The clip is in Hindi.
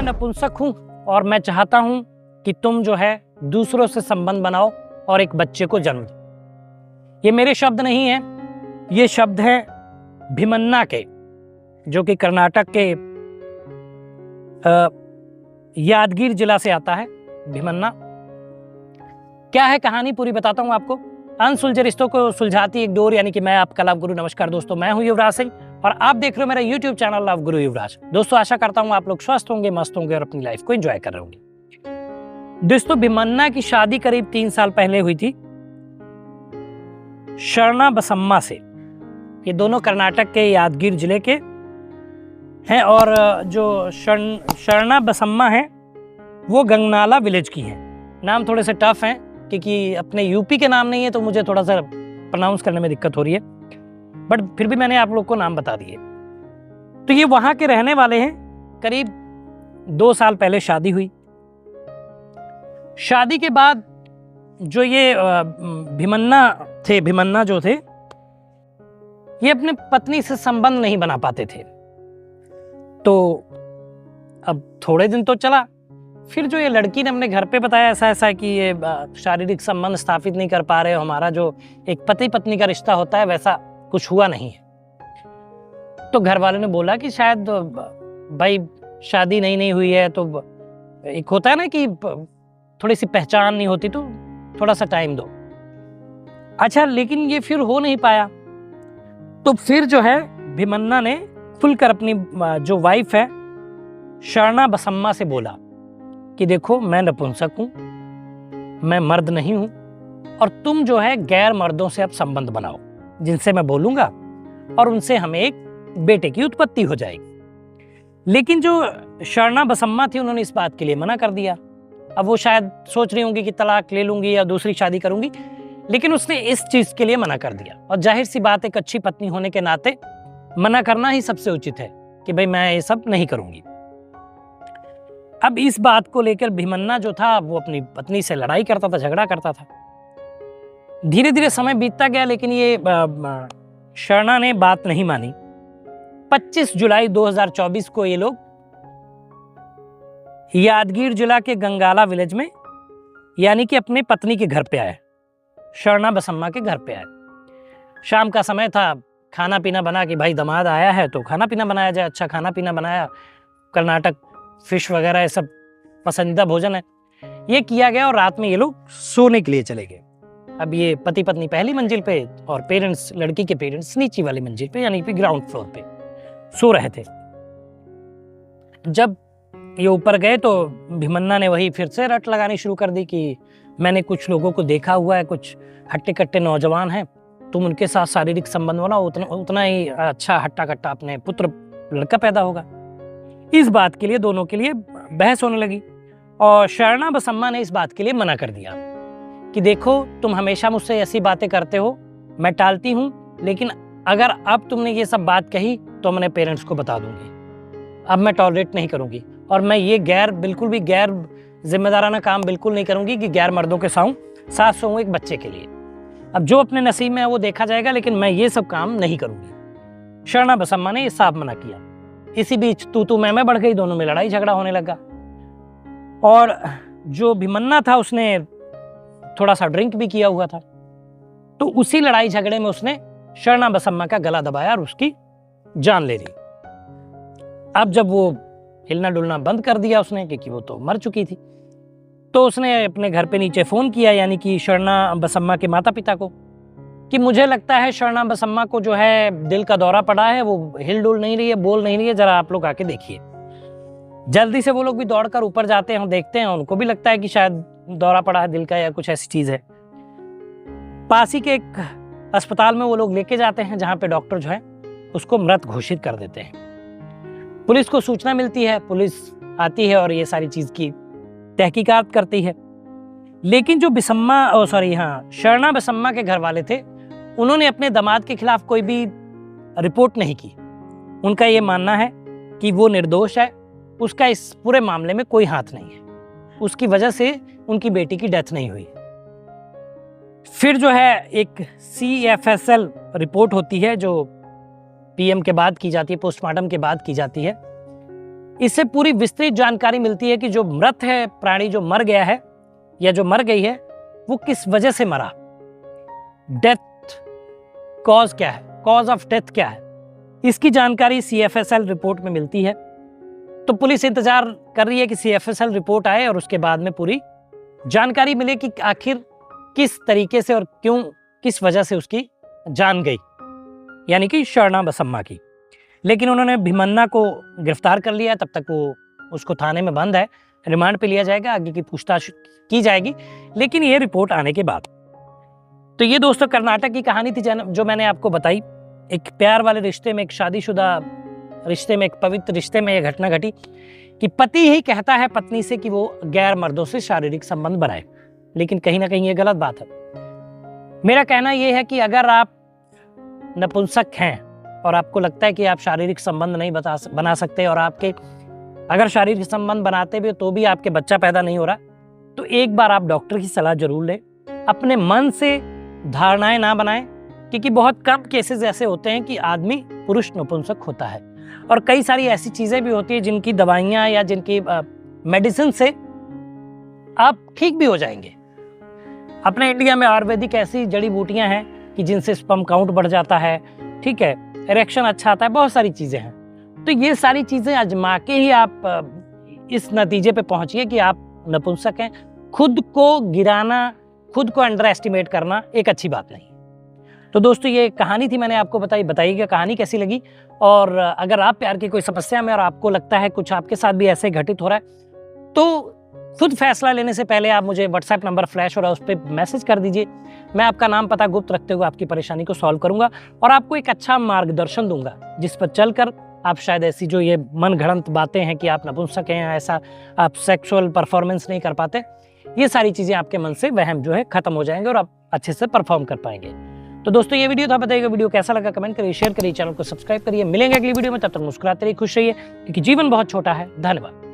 नपुंसक हूँ और मैं चाहता हूँ कि तुम जो है दूसरों से संबंध बनाओ और एक बच्चे को जन्म दो। ये मेरे शब्द नहीं है, ये शब्द है भीमन्ना के, जो कि कर्नाटक के यादगीर जिला से आता है। भीमन्ना क्या है कहानी पूरी बताता हूँ आपको। अनसुलझे रिश्तों को सुलझाती एक डोर, यानी कि मैं आपका लव गुरु। नमस्कार दोस्तों, मैं हूँ युवराज सिंह और आप देख रहे हो मेरा यूट्यूब चैनल लव गुरु युवराज। दोस्तों आशा करता हूँ आप लोग स्वस्थ होंगे, मस्त होंगे और अपनी लाइफ को एंजॉय कर रहे होंगे। दोस्तों भीमन्ना की शादी करीब 3 साल पहले हुई थी शरणा बसम्मा से। ये दोनों कर्नाटक के यादगीर जिले के हैं और जो शरणा बसम्मा है वो गंगनाला विलेज की है। नाम थोड़े से टफ हैं क्योंकि अपने यूपी के नाम नहीं है, तो मुझे थोड़ा सा प्रोनाउंस करने में दिक्कत हो रही है, बट फिर भी मैंने आप लोग को नाम बता दिए। तो ये वहाँ के रहने वाले हैं। करीब 2 साल पहले शादी हुई। शादी के बाद जो ये भीमन्ना जो थे, ये अपने पत्नी से संबंध नहीं बना पाते थे। तो अब थोड़े दिन तो चला, फिर जो ये लड़की ने अपने घर पे बताया ऐसा कि ये शारीरिक संबंध स्थापित नहीं कर पा रहे हो, हमारा जो एक पति पत्नी का रिश्ता होता है वैसा कुछ हुआ नहीं है। तो घर वालों ने बोला कि शायद भाई शादी नहीं हुई है, तो एक होता है ना कि थोड़ी सी पहचान नहीं होती, तो थोड़ा सा टाइम दो। अच्छा, लेकिन ये फिर हो नहीं पाया। तो फिर जो है भीमन्ना ने खुलकर अपनी जो वाइफ है शरणा बसम्मा से बोला कि देखो मैं नपुंसक हूं, मैं मर्द नहीं हूं, और तुम जो है गैर मर्दों से अब संबंध बनाओ जिनसे मैं बोलूंगा, और उनसे हमें एक बेटे की उत्पत्ति हो जाएगी। लेकिन जो शरणा बसम्मा थी उन्होंने इस बात के लिए मना कर दिया। अब वो शायद सोच रही होंगी कि तलाक ले लूंगी या दूसरी शादी करूंगी, लेकिन उसने इस चीज के लिए मना कर दिया। और जाहिर सी बात, एक अच्छी पत्नी होने के नाते मना करना ही सबसे उचित है कि भाई मैं ये सब नहीं करूंगी। अब इस बात को लेकर भीमन्ना जो था वो अपनी पत्नी से लड़ाई करता था, झगड़ा करता था। धीरे धीरे समय बीतता गया, लेकिन ये शरणा ने बात नहीं मानी। 25 जुलाई 2024 को ये लोग यादगीर जिला के गंगाला विलेज में, यानी कि अपने पत्नी के घर पे आए, शरणा बसम्मा के घर पे आए। शाम का समय था, खाना पीना बना कि भाई दामाद आया है तो खाना पीना बनाया जाए। अच्छा खाना पीना बनाया, कर्नाटक फिश वगैरह ये सब पसंदीदा भोजन है, ये किया गया और रात में ये लोग सोने के लिए चले गए। अब ये पति पत्नी पहली मंजिल पे और पेरेंट्स, लड़की के पेरेंट्स नीचे वाली मंजिल पे, यानी कि ग्राउंड फ्लोर पे सो रहे थे। जब ये ऊपर गए तो भीमन्ना ने वही फिर से रट लगानी शुरू कर दी कि मैंने कुछ लोगों को देखा हुआ है, कुछ हट्टे कट्टे नौजवान हैं, तुम उनके साथ शारीरिक संबंध बनाओ, उतना ही अच्छा हट्टा कट्टा अपने पुत्र लड़का पैदा होगा। इस बात के लिए दोनों के लिए बहस होने लगी और शरणा बसम्मा ने इस बात के लिए मना कर दिया कि देखो तुम हमेशा मुझसे ऐसी बातें करते हो, मैं टालती हूँ, लेकिन अगर अब तुमने ये सब बात कही तो मैं अपने पेरेंट्स को बता दूंगी। अब मैं टॉलरेट नहीं करूंगी और मैं ये बिल्कुल भी गैर जिम्मेदाराना काम बिल्कुल नहीं करूंगी कि गैर मर्दों के साथ सोऊं एक बच्चे के लिए। अब जो अपने नसीब में है वो देखा जाएगा, लेकिन मैं ये सब काम नहीं करूंगी। शरणा बसम्मा ने ये साफ मना किया। इसी बीच तू मैं बढ़ गई, दोनों में लड़ाई झगड़ा होने लगा और जो भीमन्ना था उसने थोड़ा सा ड्रिंक भी किया हुआ था। तो उसी लड़ाई झगड़े में उसने शरणा बसम्मा का गला दबाया और उसकी जान ले ली। अब जब वो हिलना डुलना बंद कर दिया उसने, क्योंकि वो तो मर चुकी थी, तो उसने अपने घर पे नीचे फोन किया, यानी कि शरणा बसम्मा के माता पिता को, कि मुझे लगता है शरणा बसम्मा को जो है दिल का दौरा पड़ा है, वो हिल डुल नहीं रही है, बोल नहीं रही है, जरा आप लोग आके देखिए। जल्दी से वो लोग भी दौड़कर ऊपर जाते हैं, देखते हैं, उनको भी लगता है कि शायद दौरा पड़ा है दिल का या कुछ ऐसी चीज है। पास ही के एक अस्पताल में वो लोग लेके जाते हैं, जहां पे डॉक्टर जो है उसको मृत घोषित कर देते हैं। पुलिस को सूचना मिलती है, पुलिस आती है और ये सारी चीज की तहकीकात करती है। लेकिन जो शरणा बसम्मा के घर वाले थे, उन्होंने अपने दामाद के खिलाफ कोई भी रिपोर्ट नहीं की। उनका ये मानना है कि वो निर्दोष है, उसका इस पूरे मामले में कोई हाथ नहीं है, उसकी वजह से उनकी बेटी की डेथ नहीं हुई। फिर जो है एक CFSL रिपोर्ट होती है जो PM के बाद की जाती है, पोस्टमार्टम के बाद की जाती है। इससे पूरी विस्तृत जानकारी मिलती है कि जो मृत है प्राणी, जो मर गया है या जो मर गई है, वो किस वजह से मरा, डेथ कॉज क्या है, कॉज ऑफ डेथ क्या है, इसकी जानकारी CFSL रिपोर्ट में मिलती है। तो पुलिस इंतजार कर रही है कि CFSL रिपोर्ट आए और उसके बाद में पूरी जानकारी मिले कि आखिर किस तरीके से और क्यों, किस वजह से उसकी जान गई, यानी कि शरणा बसम्मा की। लेकिन उन्होंने भीमन्ना को गिरफ्तार कर लिया, तब तक वो उसको थाने में बंद है, रिमांड पे लिया जाएगा, आगे की पूछताछ की जाएगी, लेकिन ये रिपोर्ट आने के बाद। तो ये दोस्तों कर्नाटक की कहानी थी जो मैंने आपको बताई। एक प्यार वाले रिश्ते में, एक शादीशुदा रिश्ते में, एक पवित्र रिश्ते में यह घटना घटी कि पति ही कहता है पत्नी से कि वो गैर मर्दों से शारीरिक संबंध बनाए, लेकिन कहीं ना कहीं ये गलत बात है। मेरा कहना यह है कि अगर आप नपुंसक हैं और आपको लगता है कि आप शारीरिक संबंध नहीं बना सकते, और आपके अगर शारीरिक संबंध बनाते भी तो भी आपके बच्चा पैदा नहीं हो रहा, तो एक बार आप डॉक्टर की सलाह जरूर लें। अपने मन से धारणाएं ना बनाएं, क्योंकि बहुत कम केसेस ऐसे होते हैं कि आदमी पुरुष नपुंसक होता है, और कई सारी ऐसी चीजें भी होती है जिनकी दवाइयां या जिनकी मेडिसिन से आप ठीक भी हो जाएंगे। अपने इंडिया में आयुर्वेदिक ऐसी जड़ी बूटियां हैं कि जिनसे स्पर्म काउंट बढ़ जाता है, ठीक है, इरेक्शन अच्छा आता है, बहुत सारी चीजें हैं। तो ये सारी चीजें आजमा के ही आप इस नतीजे पे पहुंचिए कि आप नपुंसक हैं। खुद को गिराना, खुद को अंडर एस्टिमेट करना एक अच्छी बात नहीं। तो दोस्तों ये कहानी थी, मैंने आपको बताइएगा कहानी कैसी लगी। और अगर आप प्यार की कोई समस्या में और आपको लगता है कुछ आपके साथ भी ऐसे घटित हो रहा है, तो खुद फैसला लेने से पहले आप मुझे WhatsApp नंबर फ्लैश और उस पर मैसेज कर दीजिए। मैं आपका नाम पता गुप्त रखते हुए आपकी परेशानी को सॉल्व करूंगा और आपको एक अच्छा मार्गदर्शन दूंगा, जिस पर चलकर आप शायद ऐसी जो ये मन घड़ंत बातें हैं कि आप नपुंसक हैं, ऐसा आप सेक्सुअल परफॉर्मेंस नहीं कर पाते, ये सारी चीज़ें आपके मन से वहम जो है खत्म हो जाएंगे और आप अच्छे से परफॉर्म कर पाएंगे। तो दोस्तों ये वीडियो था, बताइएगा वीडियो कैसा लगा, कमेंट करिए, शेयर करिए, चैनल को सब्सक्राइब करिए। मिलेंगे अगली वीडियो में, तब तक मुस्कुराते रहिए, खुश रहिए, क्योंकि जीवन बहुत छोटा है। धन्यवाद।